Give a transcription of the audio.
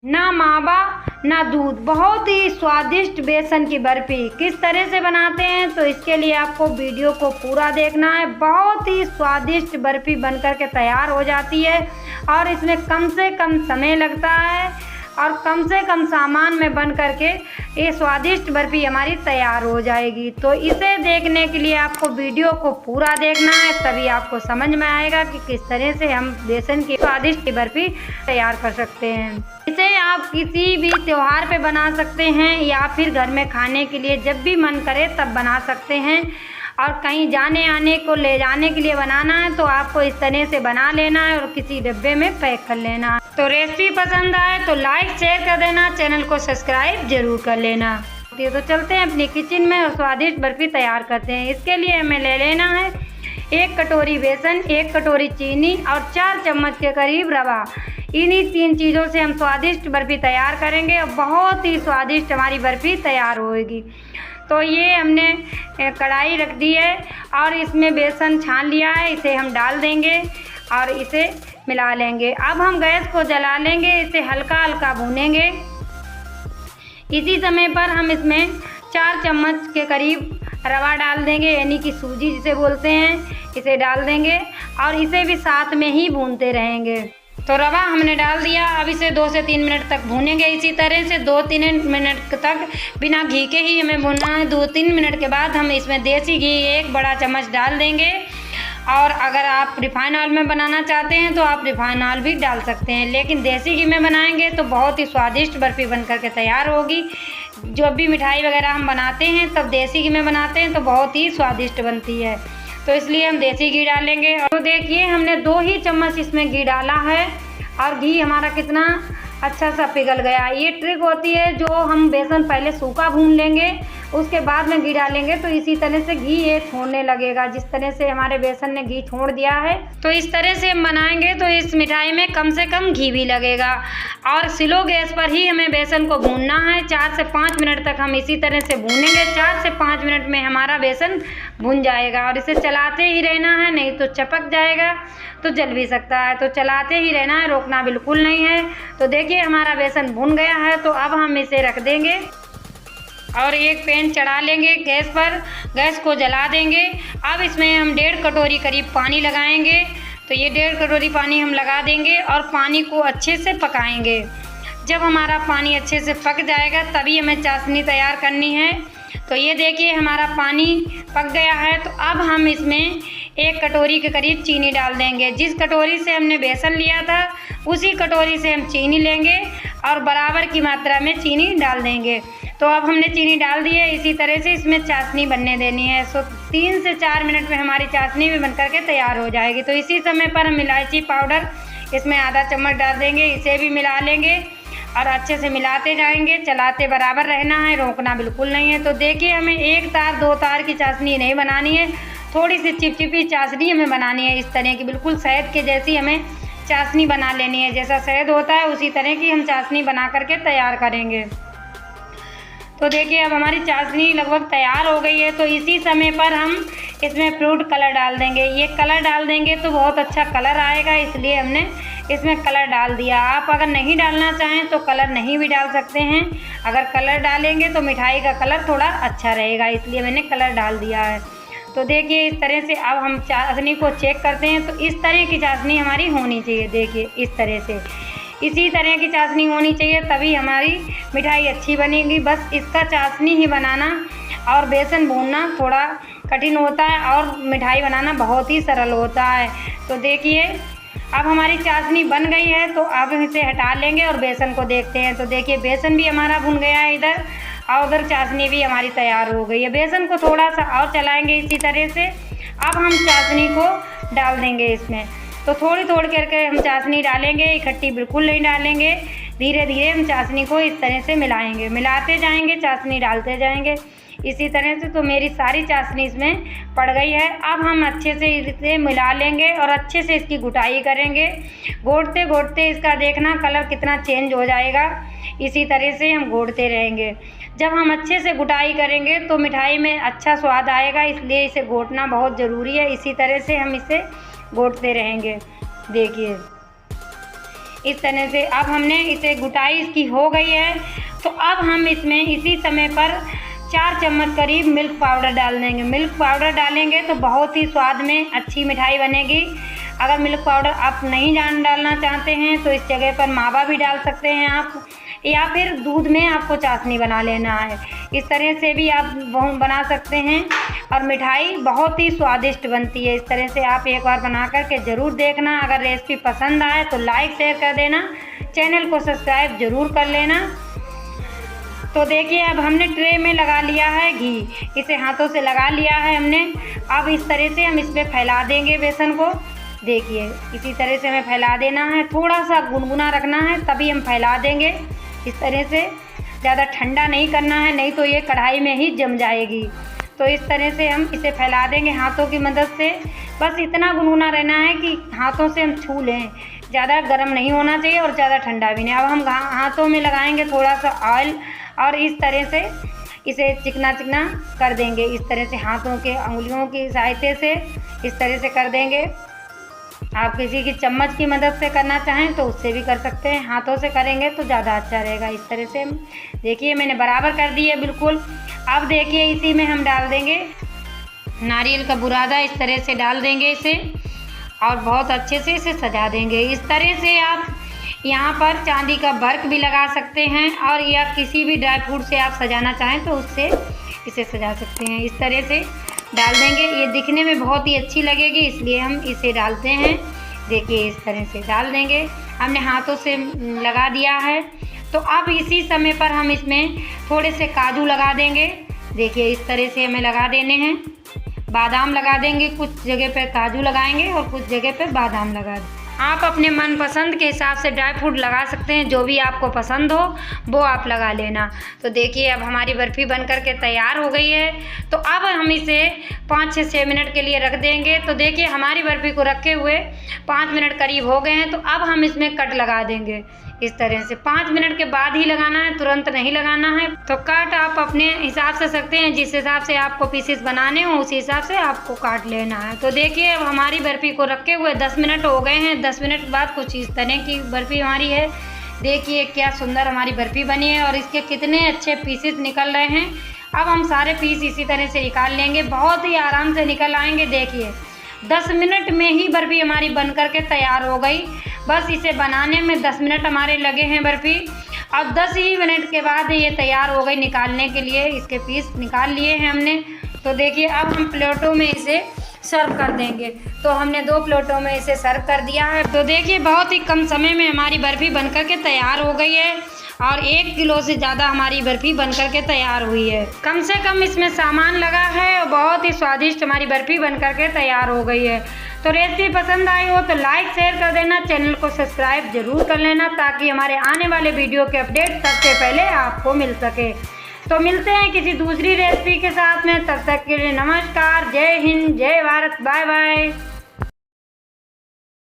ना मावा ना दूध, बहुत ही स्वादिष्ट बेसन की बर्फ़ी किस तरह से बनाते हैं तो इसके लिए आपको वीडियो को पूरा देखना है। बहुत ही स्वादिष्ट बर्फ़ी बनकर के तैयार हो जाती है और इसमें कम से कम समय लगता है और कम से कम सामान में बन करके ये स्वादिष्ट बर्फ़ी हमारी तैयार हो जाएगी। तो इसे देखने के लिए आपको वीडियो को पूरा देखना है, तभी आपको समझ में आएगा कि किस तरह से हम बेसन की स्वादिष्ट बर्फ़ी तैयार कर सकते हैं। इसे आप किसी भी त्योहार पे बना सकते हैं या फिर घर में खाने के लिए जब भी मन करे तब बना सकते हैं। और कहीं जाने आने को ले जाने के लिए बनाना है तो आपको इस तरह से बना लेना है और किसी डब्बे में पैक कर लेना है। तो रेसिपी पसंद आए तो लाइक शेयर कर देना, चैनल को सब्सक्राइब जरूर कर लेना। तो चलते हैं अपनी किचन में और स्वादिष्ट बर्फ़ी तैयार करते हैं। इसके लिए हमें ले लेना है 1 कटोरी बेसन, 1 कटोरी चीनी और 4 चम्मच के करीब रवा। इन्हीं 3 चीज़ों से हम स्वादिष्ट बर्फ़ी तैयार करेंगे और बहुत ही स्वादिष्ट हमारी बर्फ़ी तैयार होएगी। तो ये हमने कढ़ाई रख दी है और इसमें बेसन छान लिया है, इसे हम डाल देंगे और इसे मिला लेंगे। अब हम गैस को जला लेंगे, इसे हल्का हल्का भूनेंगे। इसी समय पर हम इसमें 4 चम्मच के करीब रवा डाल देंगे, यानी कि सूजी जिसे बोलते हैं, इसे डाल देंगे और इसे भी साथ में ही भूनते रहेंगे। तो रवा हमने डाल दिया, अब इसे 2 से 3 मिनट तक भूनेंगे। इसी तरह से 2-3 मिनट तक बिना घी के ही हमें भूनना है। 2-3 मिनट के बाद हम इसमें देसी घी 1 बड़ा चम्मच डाल देंगे और अगर आप रिफाइन ऑयल में बनाना चाहते हैं तो आप रिफाइन ऑयल भी डाल सकते हैं, लेकिन देसी घी में बनाएंगे तो बहुत ही स्वादिष्ट बर्फ़ी बनकर के तैयार होगी। जब भी मिठाई वगैरह हम बनाते हैं तब देसी घी में बनाते हैं तो बहुत ही स्वादिष्ट बनती है, तो इसलिए हम देसी घी डालेंगे। और देखिए हमने 2 ही चम्मच इसमें घी डाला है और घी हमारा कितना अच्छा सा पिघल गया। ये ट्रिक होती है, जो हम बेसन पहले सूखा भून लेंगे उसके बाद में घी डालेंगे तो इसी तरह से घी ये छोड़ने लगेगा। जिस तरह से हमारे बेसन ने घी छोड़ दिया है तो इस तरह से हम बनाएंगे तो इस मिठाई में कम से कम घी भी लगेगा। और स्लो गैस पर ही हमें बेसन को भूनना है। 4 से 5 मिनट तक हम इसी तरह से भूनेंगे। 4 से 5 मिनट में हमारा बेसन भुन जाएगा और इसे चलाते ही रहना है, नहीं तो चिपक जाएगा तो जल भी सकता है। तो चलाते ही रहना है, रोकना बिल्कुल नहीं है। तो देखिए हमारा बेसन भुन गया है, तो अब हम इसे रख देंगे और एक पैन चढ़ा लेंगे गैस पर, गैस को जला देंगे। अब इसमें हम 1.5 कटोरी करीब पानी लगाएंगे। तो ये 1.5 कटोरी पानी हम लगा देंगे और पानी को अच्छे से पकाएंगे। जब हमारा पानी अच्छे से पक जाएगा तभी हमें चाशनी तैयार करनी है। तो ये देखिए हमारा पानी पक गया है, तो अब हम इसमें 1 कटोरी के करीब चीनी डाल देंगे। जिस कटोरी से हमने बेसन लिया था उसी कटोरी से हम चीनी लेंगे और बराबर की मात्रा में चीनी डाल देंगे। तो अब हमने चीनी डाल दी है, इसी तरह से इसमें चाशनी बनने देनी है। सो 3 से 4 मिनट में हमारी चाशनी भी बनकर के तैयार हो जाएगी। तो इसी समय पर हम इलायची पाउडर इसमें आधा चम्मच डाल देंगे, इसे भी मिला लेंगे और अच्छे से मिलाते जाएंगे। चलाते बराबर रहना है, रोकना बिल्कुल नहीं है। तो देखिए हमें 1 तार 2 तार की चाशनी नहीं बनानी है, थोड़ी सी चिपचिपी चाशनी हमें बनानी है। इस तरह की बिल्कुल शहद के जैसी हमें चाशनी बना लेनी है। जैसा शहद होता है उसी तरह की हम चाशनी बना करके तैयार करेंगे। तो देखिए अब हमारी चाशनी लगभग तैयार हो गई है। तो इसी समय पर हम इसमें फ्रूट कलर डाल देंगे। ये कलर डाल देंगे तो बहुत अच्छा कलर आएगा, इसलिए हमने इसमें कलर डाल दिया। आप अगर नहीं डालना चाहें तो कलर नहीं भी डाल सकते हैं। अगर कलर डालेंगे तो मिठाई का कलर थोड़ा अच्छा रहेगा, इसलिए मैंने कलर डाल दिया है। तो देखिए इस तरह से अब हम चाशनी को चेक करते हैं। तो इस तरह की चाशनी हमारी होनी चाहिए। देखिए इस तरह से, इसी तरह की चाशनी होनी चाहिए, तभी हमारी मिठाई अच्छी बनेगी। बस इसका चाशनी ही बनाना और बेसन भूनना थोड़ा कठिन होता है और मिठाई बनाना बहुत ही सरल होता है। तो देखिए अब हमारी चाशनी बन गई है, तो अब इसे हटा लेंगे और बेसन को देखते हैं। तो देखिए बेसन भी हमारा भुन गया है इधर, और उधर चाशनी भी हमारी तैयार हो गई है। बेसन को थोड़ा सा और चलाएंगे इसी तरह से। अब हम चाशनी को डाल देंगे इसमें। तो थोड़ी थोड़ी करके हम चाशनी डालेंगे, इकट्ठी बिल्कुल नहीं डालेंगे। धीरे धीरे हम चाशनी को इस तरह से मिलाएंगे, मिलाते जाएंगे, चाशनी डालते जाएंगे इसी तरह से। तो मेरी सारी चाशनी इसमें पड़ गई है। अब हम अच्छे से इसे मिला लेंगे और अच्छे से इसकी घुटाई करेंगे। घोटते घोटते इसका देखना कलर कितना चेंज हो जाएगा, इसी तरह से हम घोटते रहेंगे। जब हम अच्छे से घुटाई करेंगे तो मिठाई में अच्छा स्वाद आएगा, इसलिए इसे घोटना बहुत ज़रूरी है। इसी तरह से हम इसे घोटते रहेंगे। देखिए इस तरह से अब हमने इसे गुटाई इसकी हो गई है। तो अब हम इसमें इसी समय पर 4 चम्मच करीब मिल्क पाउडर डाल देंगे। मिल्क पाउडर डालेंगे तो बहुत ही स्वाद में अच्छी मिठाई बनेगी। अगर मिल्क पाउडर आप नहीं डालना चाहते हैं तो इस जगह पर मावा भी डाल सकते हैं आप, या फिर दूध में आपको चाशनी बना लेना है। इस तरह से भी आप बना सकते हैं और मिठाई बहुत ही स्वादिष्ट बनती है। इस तरह से आप एक बार बना कर के ज़रूर देखना। अगर रेसिपी पसंद आए तो लाइक शेयर कर देना, चैनल को सब्सक्राइब ज़रूर कर लेना। तो देखिए अब हमने ट्रे में लगा लिया है घी, इसे हाथों से लगा लिया है हमने। अब इस तरह से हम इसमें फैला देंगे बेसन को। देखिए इसी तरह से हमें फैला देना है, थोड़ा सा गुनगुना रखना है तभी हम फैला देंगे। इस तरह से ज़्यादा ठंडा नहीं करना है, नहीं तो ये कढ़ाई में ही जम जाएगी। तो इस तरह से हम इसे फैला देंगे हाथों की मदद से। बस इतना गुनगुना रहना है कि हाथों से हम छू लें, ज़्यादा गर्म नहीं होना चाहिए और ज़्यादा ठंडा भी नहीं। अब हम हाथों में लगाएंगे थोड़ा सा ऑयल और इस तरह से इसे चिकना चिकना कर देंगे। इस तरह से हाथों के अंगुलियों की सहायता से इस तरह से कर देंगे। आप किसी की चम्मच की मदद से करना चाहें तो उससे भी कर सकते हैं, हाथों से करेंगे तो ज़्यादा अच्छा रहेगा। इस तरह से देखिए मैंने बराबर कर दी है बिल्कुल। अब देखिए इसी में हम डाल देंगे नारियल का बुरादा, इस तरह से डाल देंगे इसे और बहुत अच्छे से इसे सजा देंगे। इस तरह से आप यहाँ पर चांदी का वर्क भी लगा सकते हैं और या किसी भी ड्राई फ्रूट से आप सजाना चाहें तो उससे इसे सजा सकते हैं। इस तरह से डाल देंगे, ये दिखने में बहुत ही अच्छी लगेगी इसलिए हम इसे डालते हैं। देखिए इस तरह से डाल देंगे, हमने हाथों से लगा दिया है। तो अब इसी समय पर हम इसमें थोड़े से काजू लगा देंगे। देखिए इस तरह से हमें लगा देने हैं। बादाम लगा देंगे, कुछ जगह पर काजू लगाएंगे और कुछ जगह पर बादाम लगा देंगे। आप अपने मनपसंद के हिसाब से ड्राई फ्रूट लगा सकते हैं, जो भी आपको पसंद हो वो आप लगा लेना। तो देखिए अब हमारी बर्फ़ी बन कर के तैयार हो गई है। तो अब हम इसे 5 से 6 मिनट के लिए रख देंगे। तो देखिए हमारी बर्फ़ी को रखे हुए 5 मिनट करीब हो गए हैं। तो अब हम इसमें कट लगा देंगे। इस तरह से 5 मिनट के बाद ही लगाना है, तुरंत नहीं लगाना है। तो काट आप अपने हिसाब से सकते हैं, जिस हिसाब से आपको पीसेस बनाने हो उसी हिसाब से आपको काट लेना है। तो देखिए अब हमारी बर्फ़ी को रखे हुए 10 मिनट हो गए हैं। 10 मिनट बाद कुछ इस तरह की बर्फ़ी हमारी है। देखिए क्या सुंदर हमारी बर्फ़ी बनी है और इसके कितने अच्छे पीसेस निकल रहे हैं। अब हम सारे पीस इसी तरह से निकाल लेंगे, बहुत ही आराम से निकल आएंगे। देखिए 10 मिनट में ही बर्फ़ी हमारी बन कर के तैयार हो गई। बस इसे बनाने में 10 मिनट हमारे लगे हैं बर्फ़ी, और 10 ही मिनट के बाद ये तैयार हो गई निकालने के लिए। इसके पीस निकाल लिए हैं हमने। तो देखिए अब हम प्लेटों में इसे सर्व कर देंगे। तो हमने 2 प्लेटों में इसे सर्व कर दिया है। तो देखिए बहुत ही कम समय में हमारी बर्फ़ी बनकर के तैयार हो गई है और 1 किलो से ज़्यादा हमारी बर्फ़ी बनकर के तैयार हुई है। कम से कम इसमें सामान लगा है और बहुत ही स्वादिष्ट हमारी बर्फ़ी बनकर के तैयार हो गई है। तो रेसिपी पसंद आई हो तो लाइक शेयर कर देना, चैनल को सब्सक्राइब जरूर कर लेना ताकि हमारे आने वाले वीडियो के अपडेट सबसे पहले आपको मिल सके। तो मिलते हैं किसी दूसरी रेसिपी के साथ में, तब तक के लिए नमस्कार, जय हिंद, जय भारत, बाय बाय।